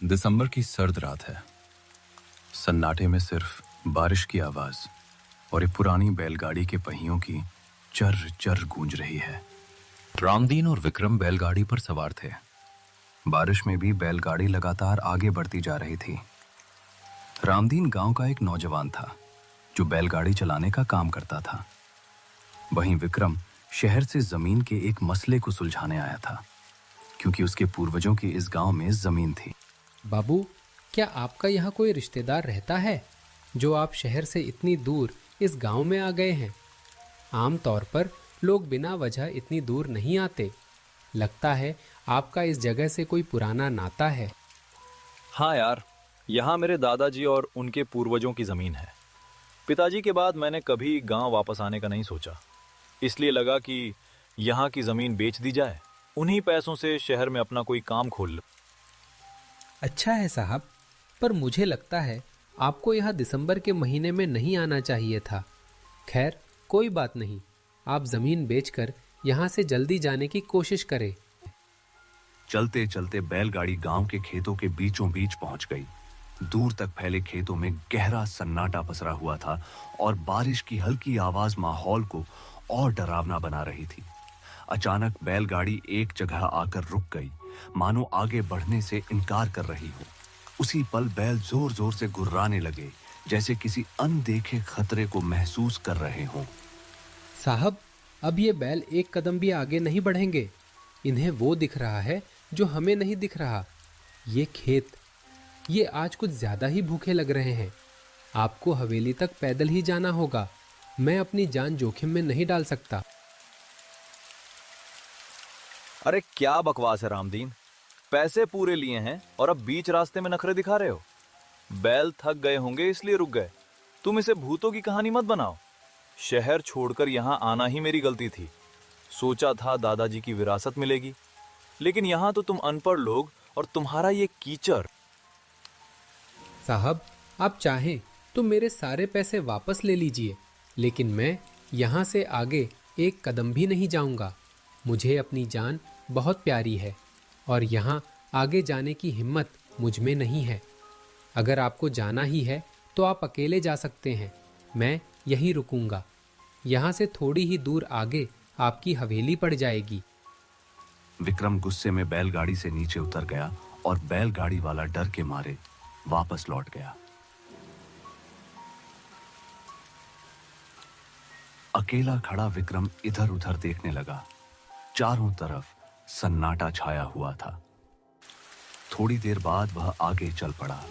दिसंबर की सर्द रात है। सन्नाटे में सिर्फ बारिश की आवाज और एक पुरानी बैलगाड़ी के पहियों की चर चर गूंज रही है। रामदीन और विक्रम बैलगाड़ी पर सवार थे। बारिश में भी बैलगाड़ी लगातार आगे बढ़ती जा रही थी। रामदीन गांव का एक नौजवान था जो बैलगाड़ी चलाने का काम करता था। वहीं विक्रम शहर से जमीन के एक मसले को सुलझाने आया था, क्योंकि उसके पूर्वजों की इस गांव में जमीन थी। बाबू, क्या आपका यहाँ कोई रिश्तेदार रहता है जो आप शहर से इतनी दूर इस गांव में आ गए हैं? आम तौर पर लोग बिना वजह इतनी दूर नहीं आते। लगता है आपका इस जगह से कोई पुराना नाता है। हाँ यार, यहाँ मेरे दादाजी और उनके पूर्वजों की ज़मीन है। पिताजी के बाद मैंने कभी गांव वापस आने का नहीं सोचा, इसलिए लगा कि यहाँ की ज़मीन बेच दी जाए, उन्हीं पैसों से शहर में अपना कोई काम खोल लूं। अच्छा है साहब, पर मुझे लगता है आपको यहाँ दिसंबर के महीने में नहीं आना चाहिए था। खैर, कोई बात नहीं, आप ज़मीन बेचकर यहाँ से जल्दी जाने की कोशिश करें। चलते चलते बैलगाड़ी गांव के खेतों के बीचों बीच पहुंच गई। दूर तक फैले खेतों में गहरा सन्नाटा पसरा हुआ था और बारिश की हल्की आवाज माहौल को और डरावना बना रही थी। अचानक बैलगाड़ी एक जगह आकर रुक गई, मानो आगे बढ़ने से इनकार कर रही हो। उसी पल बैल जोर जोर से गुर्राने लगे, जैसे किसी अनदेखे खतरे को महसूस कर रहे हों। साहब, अब ये बैल एक कदम भी आगे नहीं बढ़ेंगे। इन्हें वो दिख रहा है जो हमें नहीं दिख रहा। ये खेत, ये आज कुछ ज्यादा ही भूखे लग रहे हैं। आपको हवेली तक पैदल ही जाना होगा। मैं अपनी जान जोखिम में नहीं डाल सकता। अरे क्या बकवास है रामदीन, पैसे पूरे लिए हैं और अब बीच रास्ते में नखरे दिखा रहे हो। बैल थक गए होंगे इसलिए रुक गए। तुम इसे भूतों की कहानी मत बनाओ। शहर छोड़कर यहाँ आना ही मेरी गलती थी। सोचा था दादाजी की विरासत मिलेगी, लेकिन यहाँ तो तुम अनपढ़ लोग और तुम्हारा ये कीचड़। साहब, आप चाहें तो मेरे सारे पैसे वापस ले लीजिए, लेकिन मैं यहाँ से आगे एक कदम भी नहीं जाऊँगा। मुझे अपनी जान बहुत प्यारी है और यहाँ आगे जाने की हिम्मत मुझ में नहीं है। अगर आपको जाना ही है तो आप अकेले जा सकते हैं। मैं यहीं रुकूंगा। यहाँ से थोड़ी ही दूर आगे आपकी हवेली पड़ जाएगी। विक्रम गुस्से में बैलगाड़ी से नीचे उतर गया और बैलगाड़ी वाला डर के मारे वापस लौट गया। अकेला खड़ा विक्रम इधर उधर देखने लगा। चारों तरफ सन्नाटा छाया हुआ था। थोड़ी देर बाद वह आगे चल पड़ा।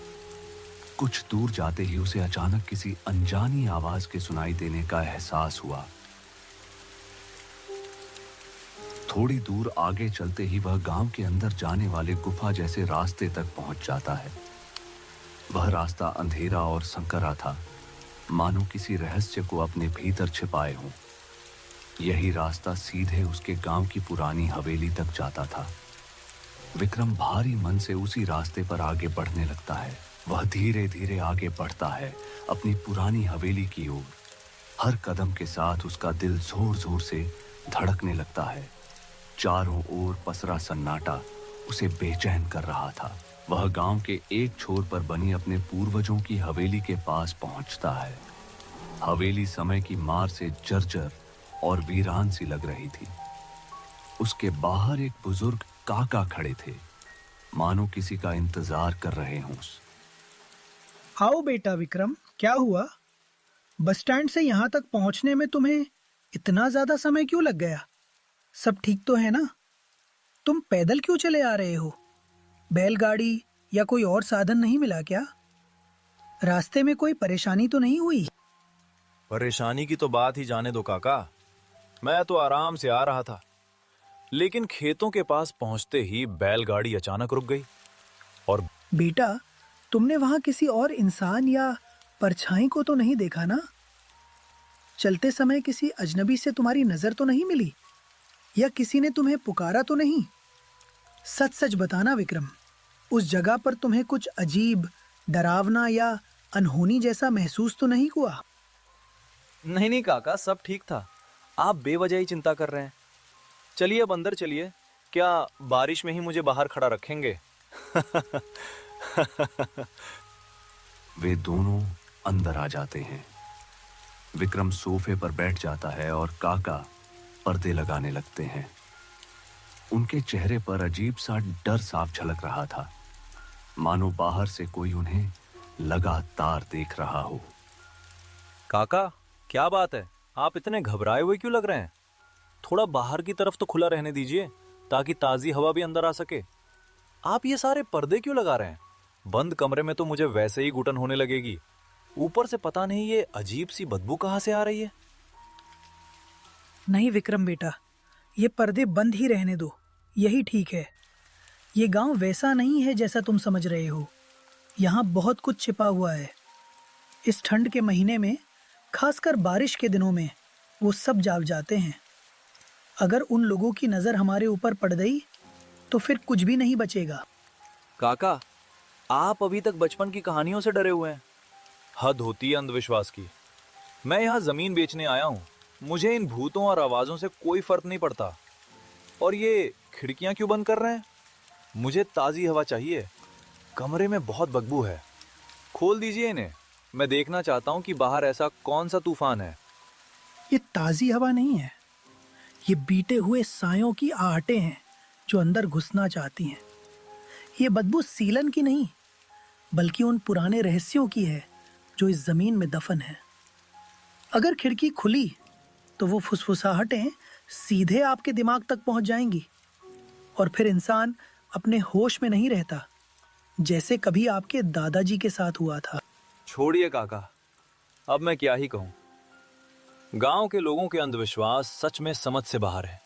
कुछ दूर जाते ही उसे अचानक किसी अनजानी आवाज के सुनाई देने का एहसास हुआ। थोड़ी दूर आगे चलते ही वह गांव के अंदर जाने वाले गुफा जैसे रास्ते तक पहुंच जाता है। वह रास्ता अंधेरा और संकरा था, मानो किसी रहस्य को अपने भीतर छिपाए हों। यही रास्ता सीधे उसके गांव की पुरानी हवेली तक जाता था। विक्रम भारी मन से उसी रास्ते पर आगे बढ़ने लगता है। वह धीरे धीरे आगे बढ़ता है अपनी पुरानी हवेली की ओर। हर कदम के साथ उसका दिल जोर जोर से धड़कने लगता है। चारों ओर पसरा सन्नाटा उसे बेचैन कर रहा था। वह गांव के एक छोर पर बनी अपने पूर्वजों की हवेली के पास पहुंचता है। हवेली समय की मार से जर्जर और वीरान सी लग रही थी। उसके बाहर एक बुजुर्ग काका खड़े थे, मानो किसी का इंतजार कर रहे हों। आओ बेटा विक्रम, क्या हुआ? बस स्टैंड से यहाँ तक पहुँचने में तुम्हें इतना ज्यादा समय क्यों लग गया? सब ठीक तो है ना? तुम पैदल क्यों चले आ रहे हो? बैलगाड़ी या कोई और साधन नहीं मिला क्या? रास्ते में कोई परेशानी तो नहीं हुई? परेशानी की तो बात ही जाने दो काका। मैं तो आराम से आ रहा था, लेकिन खेतों के पास पहुंचते ही बैलगाड़ी अचानक रुक गई। और बेटा, तुमने वहां किसी और इंसान या परछाई को तो नहीं देखा ना? चलते समय किसी अजनबी से तुम्हारी नजर तो नहीं मिली? या किसी ने तुम्हें पुकारा तो नहीं? सच सच बताना विक्रम, उस जगह पर तुम्हें कुछ अजीब, डरावना या अनहोनी जैसा महसूस तो नहीं हुआ? नहीं नहीं काका, सब ठीक था। आप बेवजह ही चिंता कर रहे हैं। चलिए अब अंदर चलिए। क्या बारिश में ही मुझे बाहर खड़ा रखेंगे? वे दोनों अंदर आ जाते हैं। विक्रम सोफे पर बैठ जाता है और काका पर्दे लगाने लगते हैं। उनके चेहरे पर अजीब सा डर साफ झलक रहा था, मानो बाहर से कोई उन्हें लगातार देख रहा हो। काका, क्या बात है? आप इतने घबराए हुए क्यों लग रहे हैं? थोड़ा बाहर की तरफ तो खुला रहने दीजिए ताकि ताजी हवा भी अंदर आ सके। आप ये सारे पर्दे क्यों लगा रहे हैं? बंद कमरे में तो मुझे वैसे ही घुटन होने लगेगी। ऊपर से पता नहीं ये अजीब सी बदबू कहां से आ रही है। नहीं विक्रम बेटा, ये पर्दे बंद ही रहने दो, यही ठीक है। ये गांव वैसा नहीं है जैसा तुम समझ रहे हो। यहाँ बहुत कुछ छिपा हुआ है। इस ठंड के महीने में, खासकर बारिश के दिनों में, वो सब जाग जाते हैं। अगर उन लोगों की नज़र हमारे ऊपर पड़ गई तो फिर कुछ भी नहीं बचेगा। काका, आप अभी तक बचपन की कहानियों से डरे हुए हैं। हद होती है अंधविश्वास की। मैं यहाँ जमीन बेचने आया हूँ। मुझे इन भूतों और आवाजों से कोई फर्क नहीं पड़ता। और ये खिड़कियां क्यों बंद कर रहे हैं? मुझे ताजी हवा चाहिए। कमरे में बहुत बदबू है। खोल दीजिए इन्हें। मैं देखना चाहता हूँ कि बाहर ऐसा कौन सा तूफान है। ये ताज़ी हवा नहीं है, ये बीते हुए सायों की आहटें हैं जो अंदर घुसना चाहती हैं। ये बदबू सीलन की नहीं, बल्कि उन पुराने रहस्यों की है जो इस जमीन में दफन है। अगर खिड़की खुली तो वो फुसफुसाहटें सीधे आपके दिमाग तक पहुंच जाएंगी और फिर इंसान अपने होश में नहीं रहता, जैसे कभी आपके दादाजी के साथ हुआ था। छोड़िए काका, अब मैं क्या ही कहूं। गांव के लोगों के अंधविश्वास सच में समझ से बाहर है।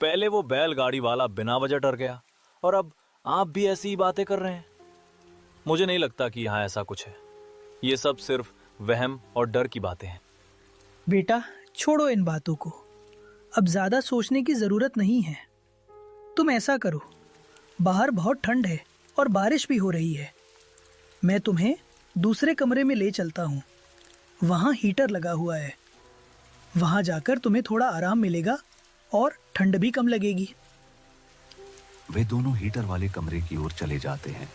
पहले वो बैलगाड़ी वाला बिना वजह डर गया और अब आप भी ऐसी ही बातें कर रहे हैं। मुझे नहीं लगता कि यहाँ ऐसा कुछ है। ये सब सिर्फ वहम और डर की बातें हैं। बेटा, छोड़ो इन बातों को। अब ज्यादा सोचने की जरूरत नहीं है। तुम ऐसा करो, बाहर बहुत ठंड है और बारिश भी हो रही है। मैं तुम्हें दूसरे कमरे में ले चलता हूँ। वहाँ हीटर लगा हुआ है। वहाँ जाकर तुम्हें थोड़ा आराम मिलेगा और ठंड भी कम लगेगी। वे दोनों हीटर वाले कमरे की ओर चले जाते हैं।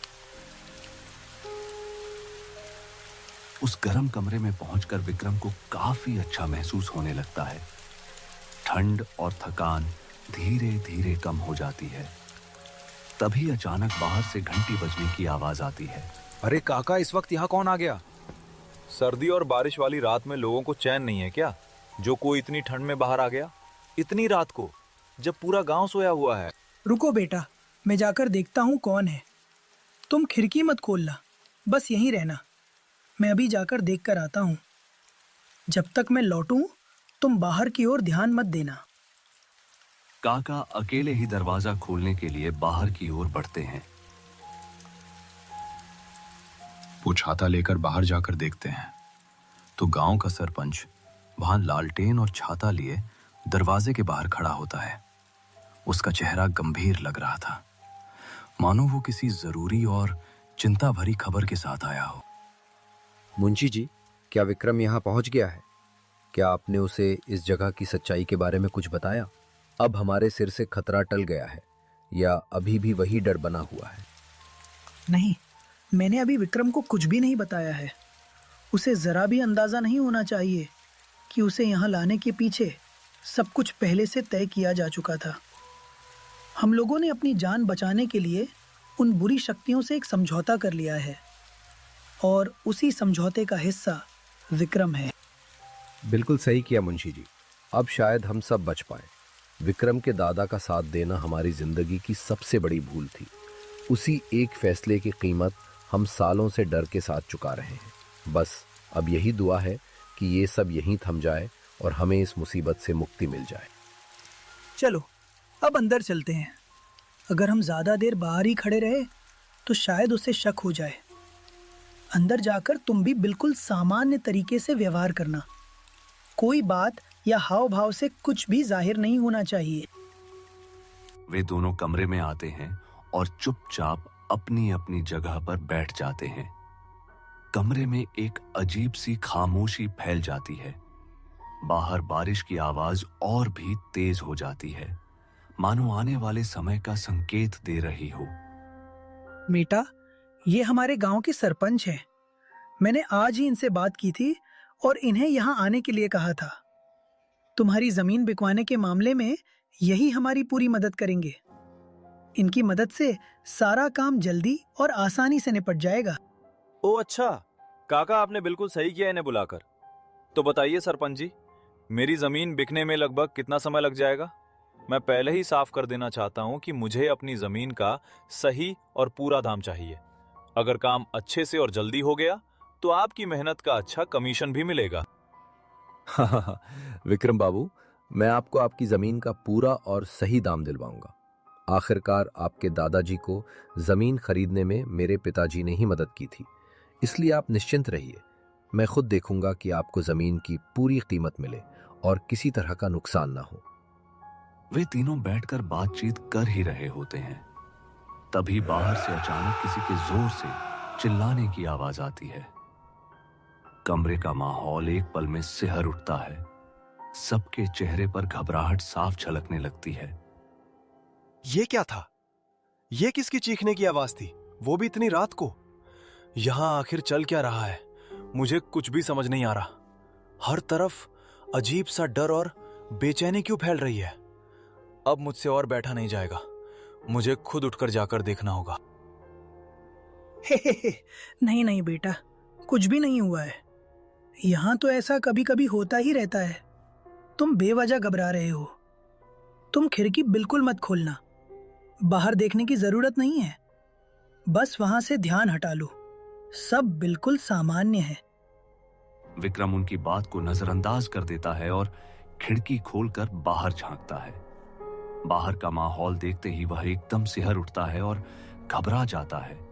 उस गर्म कमरे में पहुंचकर विक्रम को काफी अच्छा महसूस होने लगता है। ठंड और थकान धीरे धीरे कम हो जाती है। तभी अचानक बाहर से घंटी बजने की आवाज आती है। अरे काका, इस वक्त यहाँ कौन आ गया? सर्दी और बारिश वाली रात में लोगों को चैन नहीं है क्या, जो कोई इतनी ठंड में बाहर आ गया? इतनी रात को, जब पूरा गांव सोया हुआ है। रुको बेटा, मैं जाकर देखता हूँ कौन है। तुम खिड़की मत खोलना, बस यहीं रहना। मैं अभी जाकर देख कर आता हूँ। जब तक मैं लौटूं तुम बाहर की ओर ध्यान मत देना। काका अकेले ही दरवाजा खोलने के लिए बाहर की ओर बढ़ते हैं। वो छाता लेकर बाहर जाकर देखते हैं तो गांव का सरपंच वहां लालटेन और छाता लिए दरवाजे के बाहर खड़ा होता है। उसका चेहरा गंभीर लग रहा था, मानो वो किसी जरूरी और चिंता भरी खबर के साथ आया हो। मुंशी जी, क्या विक्रम यहाँ पहुँच गया है? क्या आपने उसे इस जगह की सच्चाई के बारे में कुछ बताया? अब हमारे सिर से खतरा टल गया है या अभी भी वही डर बना हुआ है? नहीं, मैंने अभी विक्रम को कुछ भी नहीं बताया है। उसे जरा भी अंदाजा नहीं होना चाहिए कि उसे यहाँ लाने के पीछे सब कुछ पहले से तय किया जा चुका था। हम लोगों ने अपनी जान बचाने के लिए उन बुरी शक्तियों से एक समझौता कर लिया है और उसी समझौते का हिस्सा विक्रम है। बिल्कुल सही किया मुंशी जी। अब शायद हम सब बच पाए। विक्रम के दादा का साथ देना हमारी जिंदगी की सबसे बड़ी भूल थी। उसी एक फैसले की कीमत हम सालों से डर के साथ चुका रहे हैं। बस अब यही दुआ है कि ये सब यहीं थम जाए और हमें इस मुसीबत से मुक्ति मिल जाए। चलो अब अंदर चलते हैं। अगर हम ज़्यादा देर बाहर ही खड़े रहे तो शायद उसे शक हो जाए। अंदर जाकर तुम भी बिल्कुल सामान्य तरीके से व्यवहार करना। कोई बात या हाव भाव से कुछ भी जाहिर नहीं होना चाहिए। वे दोनों कमरे में आते हैं और चुपचाप अपनी अपनी जगह पर बैठ जाते हैं। कमरे में एक अजीब सी खामोशी फैल जाती है। बाहर बारिश की आवाज और भी तेज हो जाती है, मानो आने वाले समय का संकेत दे रही हो। बेटा, ये हमारे गांव के सरपंच हैं। मैंने आज ही इनसे बात की थी और इन्हें यहाँ आने के लिए कहा था। तुम्हारी जमीन बिकवाने के मामले में यही हमारी पूरी मदद करेंगे। इनकी मदद से सारा काम जल्दी और आसानी से निपट जाएगा। ओ अच्छा, काका आपने बिल्कुल सही किया इन्हें बुलाकर। तो बताइए सरपंच जी, मेरी जमीन बिकने में लगभग कितना समय लग जाएगा? मैं पहले ही साफ कर देना चाहता हूं कि मुझे अपनी जमीन का सही और पूरा दाम चाहिए। अगर काम अच्छे से और जल्दी हो गया तो आपकी मेहनत का अच्छा कमीशन भी मिलेगा। विक्रम बाबू, मैं आपको आपकी जमीन का पूरा और सही दाम दिलवाऊंगा। आखिरकार आपके दादाजी को जमीन खरीदने में मेरे पिताजी ने ही मदद की थी, इसलिए आप निश्चिंत रहिए। मैं खुद देखूंगा कि आपको जमीन की पूरी कीमत मिले और किसी तरह का नुकसान ना हो। वे तीनों बैठकर बातचीत कर ही रहे होते हैं, तभी बाहर से अचानक किसी के जोर से चिल्लाने की आवाज आती है। कमरे का माहौल एक पल में सिहर उठता है। सबके चेहरे पर घबराहट साफ झलकने लगती है। ये क्या था? ये किसकी चीखने की आवाज थी, वो भी इतनी रात को? यहां आखिर चल क्या रहा है? मुझे कुछ भी समझ नहीं आ रहा। हर तरफ अजीब सा डर और बेचैनी क्यों फैल रही है? अब मुझसे और बैठा नहीं जाएगा, मुझे खुद उठकर जाकर देखना होगा। हे, नहीं नहीं बेटा, कुछ भी नहीं हुआ है। यहाँ तो ऐसा कभी कभी होता ही रहता है। तुम बेवजह घबरा रहे हो। तुम खिड़की बिल्कुल मत खोलना। बाहर देखने की जरूरत नहीं है। बस वहां से ध्यान हटा लो। सब बिल्कुल सामान्य है। विक्रम उनकी बात को नजरअंदाज कर देता है और खिड़की खोलकर बाहर झांकता है। बाहर का माहौल देखते ही वह एकदम सिहर उठता है और घबरा जाता है।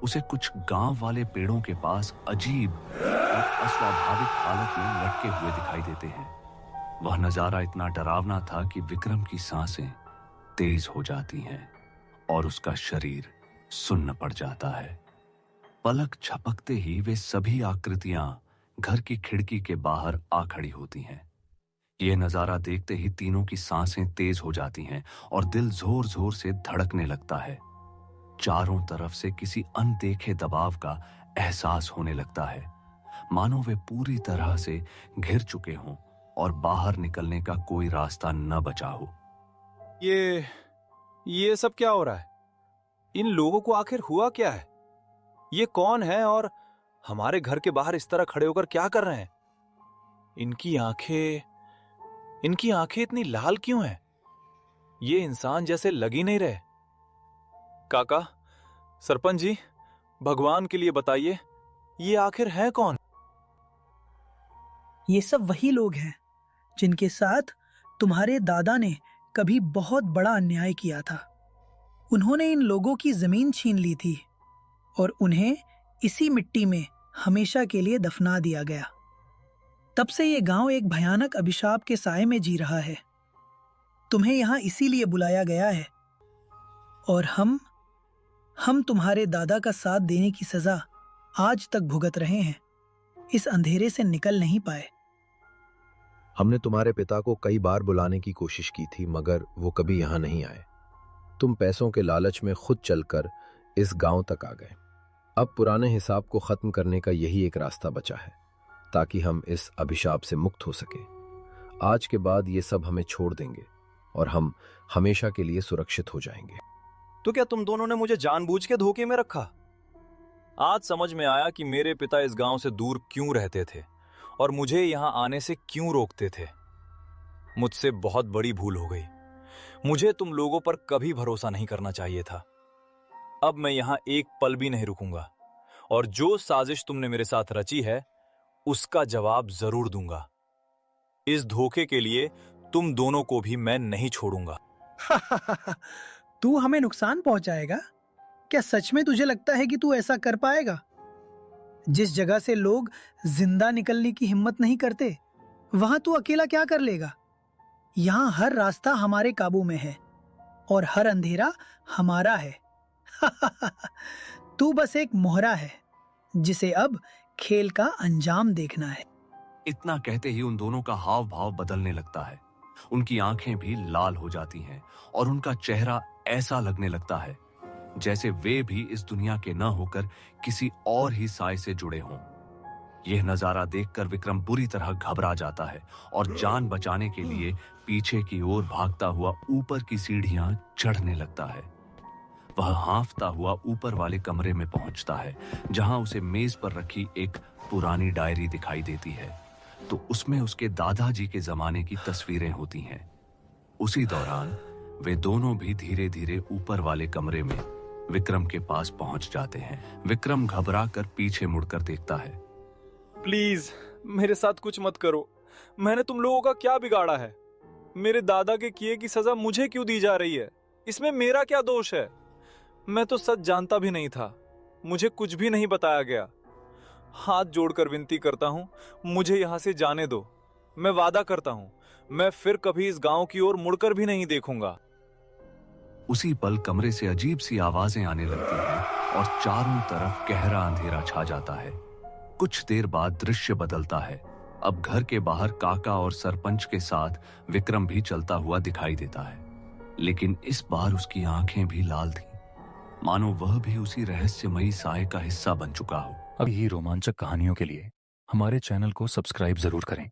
उसे कुछ गांव वाले पेड़ों के पास अजीब और अस्वाभाविक हालत में लटके हुए दिखाई देते हैं। वह नजारा इतना डरावना था कि विक्रम की सांसें तेज हो जाती हैं और उसका शरीर सुन्न पड़ जाता है। पलक झपकते ही वे सभी आकृतियां घर की खिड़की के बाहर आ खड़ी होती हैं। यह नजारा देखते ही तीनों की सांसें तेज हो जाती हैं और दिल जोर जोर से धड़कने लगता है। चारों तरफ से किसी अनदेखे दबाव का एहसास होने लगता है, मानो वे पूरी तरह से घिर चुके हों और बाहर निकलने का कोई रास्ता न बचा हो। ये सब क्या हो रहा है? इन लोगों को आखिर हुआ क्या है? ये कौन है और हमारे घर के बाहर इस तरह खड़े होकर क्या कर रहे हैं? इनकी आंखें इतनी लाल क्यों हैं? ये इंसान जैसे लग ही नहीं रहे। काका, सरपंच जी, भगवान के लिए बताइए, ये आखिर है कौन? ये सब वही लोग हैं जिनके साथ तुम्हारे दादा ने कभी बहुत बड़ा अन्याय किया था। उन्होंने इन लोगों की जमीन छीन ली थी और उन्हें इसी मिट्टी में हमेशा के लिए दफना दिया गया। तब से ये गांव एक भयानक अभिशाप के साए में जी रहा है। तुम्हें यहां इसीलिए बुलाया गया है और हम तुम्हारे दादा का साथ देने की सजा आज तक भुगत रहे हैं। इस अंधेरे से निकल नहीं पाए। हमने तुम्हारे पिता को कई बार बुलाने की कोशिश की थी, मगर वो कभी यहां नहीं आए। तुम पैसों के लालच में खुद चलकर इस गांव तक आ गए। अब पुराने हिसाब को खत्म करने का यही एक रास्ता बचा है, ताकि हम इस अभिशाप से मुक्त हो सके। आज के बाद ये सब हमें छोड़ देंगे और हम हमेशा के लिए सुरक्षित हो जाएंगे। तो क्या तुम दोनों ने मुझे जानबूझ के धोखे में रखा? आज समझ में आया कि मेरे पिता इस गांव से दूर क्यों रहते थे और मुझे यहां आने से क्यों रोकते थे। मुझसे बहुत बड़ी भूल हो गई। मुझे तुम लोगों पर कभी भरोसा नहीं करना चाहिए था। अब मैं यहां एक पल भी नहीं रुकूंगा और जो साजिश तुमने मेरे साथ रची है उसका जवाब जरूर दूंगा। इस धोखे के लिए तुम दोनों को भी मैं नहीं छोड़ूंगा। तू हमें नुकसान पहुंचाएगा? क्या सच में तुझे लगता है कि तू ऐसा कर पाएगा? जिस जगह से लोग जिंदा निकलने की हिम्मत नहीं करते, वहां तू अकेला क्या कर लेगा? यहां हर रास्ता हमारे काबू में है और हर अंधेरा हमारा है। तू बस एक मोहरा है जिसे अब खेल का अंजाम देखना है। इतना कहते ही उन दोनों का हाव भाव बदलने लगता है। उनकी आंखें भी लाल हो जाती हैं और उनका चेहरा ऐसा लगने लगता है जैसे वे भी इस दुनिया के न होकर किसी और ही साय से जुड़े हों। यह नजारा देखकर विक्रम बुरी तरह घबरा जाता है और जान बचाने के लिए पीछे की ओर भागता हुआ ऊपर की सीढ़ियां चढ़ने लगता है। वह हांफता हुआ ऊपर वाले कमरे में पहुंचता है, जहां उसे मेज पर रखी एक पुरानी डायरी दिखाई देती है, तो उसमें उसके दादाजी के जमाने की तस्वीरें होती हैं। उसी दौरान वे दोनों भी धीरे धीरे ऊपर वाले कमरे में विक्रम के पास पहुंच जाते हैं। विक्रम घबरा कर पीछे मुड़कर देखता है। प्लीज मेरे साथ कुछ मत करो। मैंने तुम लोगों का क्या बिगाड़ा है? मेरे दादा के किए की सजा मुझे क्यों दी जा रही है? इसमें मेरा क्या दोष है? मैं तो सच जानता भी नहीं था। मुझे कुछ भी नहीं बताया गया। हाथ जोड़कर विनती करता हूं, मुझे यहां से जाने दो। मैं वादा करता हूं, मैं फिर कभी इस गांव की ओर मुड़कर भी नहीं देखूंगा। उसी पल कमरे से अजीब सी आवाजें आने लगती हैं और चारों तरफ गहरा अंधेरा छा जाता है। कुछ देर बाद दृश्य बदलता है। अब घर के बाहर काका और सरपंच के साथ विक्रम भी चलता हुआ दिखाई देता है, लेकिन इस बार उसकी आंखें भी लाल थीं, मानो वह भी उसी रहस्यमयी साय का हिस्सा बन चुका हो। अब यही रोमांचक कहानियों के लिए हमारे चैनल को सब्सक्राइब जरूर करें।